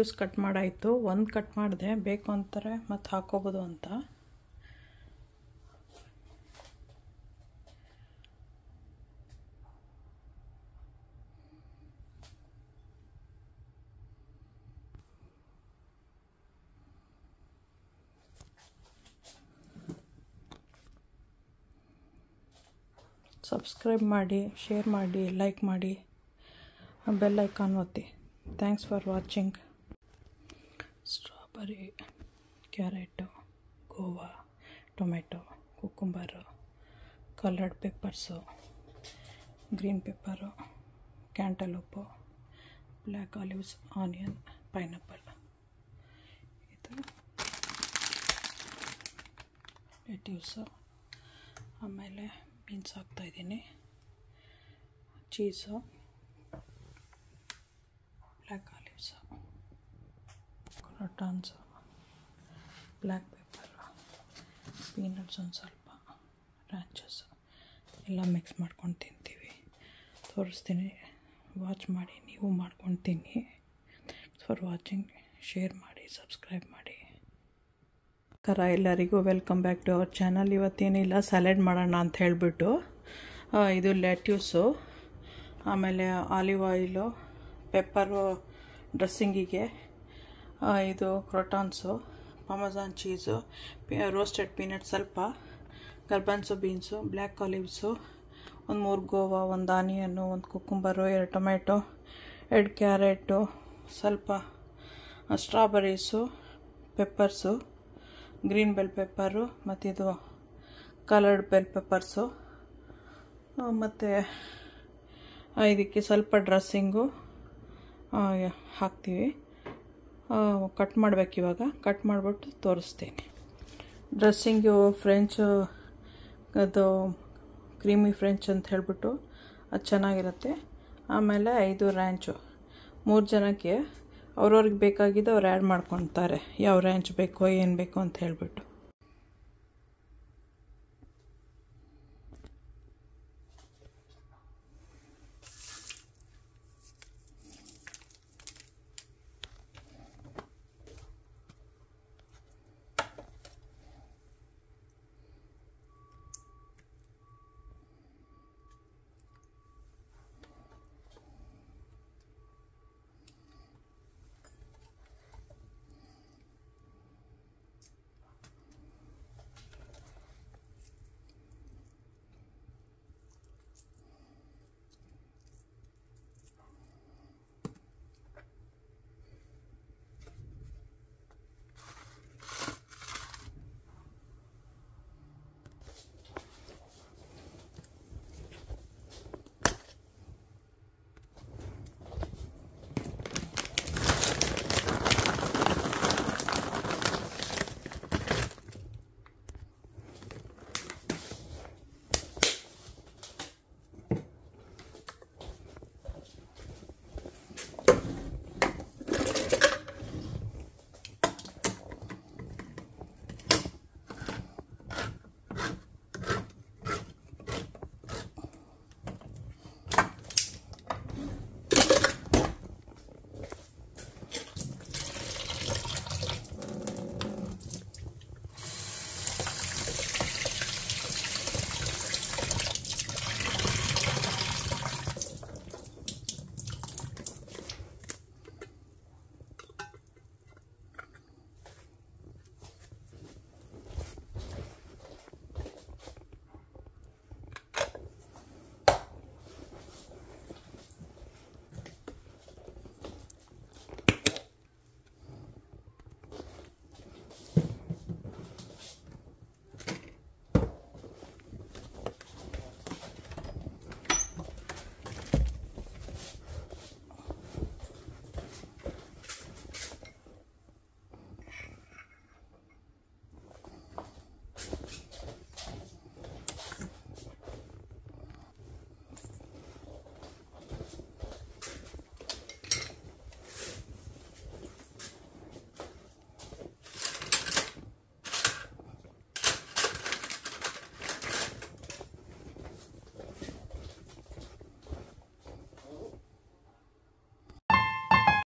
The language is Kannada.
Lettuce cut ಮಾಡಾಯಿತು. ಒಂದು ಕಟ್ ಮಾಡಿದೆ, ಬೇಕು ಅಂತಾರೆ ಮತ್ತು ಹಾಕೋಬೋದು ಅಂತ. ಸಬ್ಸ್ಕ್ರೈಬ್ ಮಾಡಿ, ಶೇರ್ ಮಾಡಿ, ಲೈಕ್ ಮಾಡಿ, ಬೆಲ್ ಐಕಾನ್ ಒತ್ತಿ. Thanks for watching. Strawberry, carrot, guava, tomato, cucumber, coloured peppers, green pepper, cantaloupe, black olives, onion, pineapple. ಇದು ಲೆಟ್ಯೂಸು. ಆಮೇಲೆ ಬೀನ್ಸ್ ಹಾಕ್ತಾಯಿದ್ದೀನಿ, cheese, black olives, croutons, black pepper, peanuts ಒಂದು ಸ್ವಲ್ಪ, ರ್ಯಾಂಚಸ್ಸು ಎಲ್ಲ ಮಿಕ್ಸ್ ಮಾಡ್ಕೊಂಡು ತಿಂತೀವಿ. ತೋರಿಸ್ತೀನಿ, ವಾಚ್ ಮಾಡಿ, ನೀವು ಮಾಡ್ಕೊಂಡು ತಿನ್ನಿ. Thanks for watching. ಶೇರ್ ಮಾಡಿ, ಸಬ್ಸ್ಕ್ರೈಬ್ ಮಾಡಿ. ಎಲ್ಲರಿಗೂ welcome back to our channel. ಇವತ್ತೇನಿಲ್ಲ, ಸ್ಯಾಲೆಡ್ ಮಾಡೋಣ ಅಂತ ಹೇಳಿಬಿಟ್ಟು ಇದು ಲೆಟ್ಯೂಸು, ಆಮೇಲೆ ಆಲಿವ್ ಆಯಿಲು, ಪೆಪ್ಪರು ಡ್ರೆಸ್ಸಿಂಗಿಗೆ, ಇದು ಕ್ರೋಟಾನ್ಸು, ಪಾಮಜಾನ್ ಚೀಸು, ರೋಸ್ಟೆಡ್ ಪೀನಟ್ ಸ್ವಲ್ಪ, ಗರ್ಬನ್ಸು, ಬೀನ್ಸು, ಬ್ಲ್ಯಾಕ್ ಆಲಿವ್ಸು, ಒಂದು 3 Goa, 1 onion, 1 cucumber, 2 tomato, 2 carrot, ಸ್ವಲ್ಪ ಸ್ಟ್ರಾಬೆರೀಸು, ಪೆಪ್ಪರ್ಸು, ಗ್ರೀನ್ ಬೆಲ್ ಪೆಪ್ಪರು, ಮತ್ತಿದು ಕಲರ್ಡ್ ಬೆಲ್ ಪೆಪ್ಪರ್ಸು, ಮತ್ತು ಇದಕ್ಕೆ ಸ್ವಲ್ಪ ಡ್ರೆಸ್ಸಿಂಗು ಹಾಕ್ತೀವಿ. ಕಟ್ ಮಾಡಬೇಕು. ಇವಾಗ ಕಟ್ ಮಾಡಿಬಿಟ್ಟು ತೋರಿಸ್ತೀನಿ. ಡ್ರೆಸ್ಸಿಂಗು ಫ್ರೆಂಚು, ಅದು ಕ್ರೀಮಿ ಫ್ರೆಂಚ್ ಅಂತ ಹೇಳಿಬಿಟ್ಟು ಅದು ಚೆನ್ನಾಗಿರುತ್ತೆ. ಆಮೇಲೆ 5 ರ್ಯಾಂಚು, 3 ಜನಕ್ಕೆ ಅವ್ರವ್ರಿಗೆ ಬೇಕಾಗಿದ್ದು ಅವ್ರು ಆ್ಯಡ್ ಮಾಡ್ಕೊತಾರೆ, ಯಾವ ರ್ಯಾಂಚ್ ಬೇಕೋ ಏನು ಬೇಕೋ ಅಂತ ಹೇಳಿಬಿಟ್ಟು.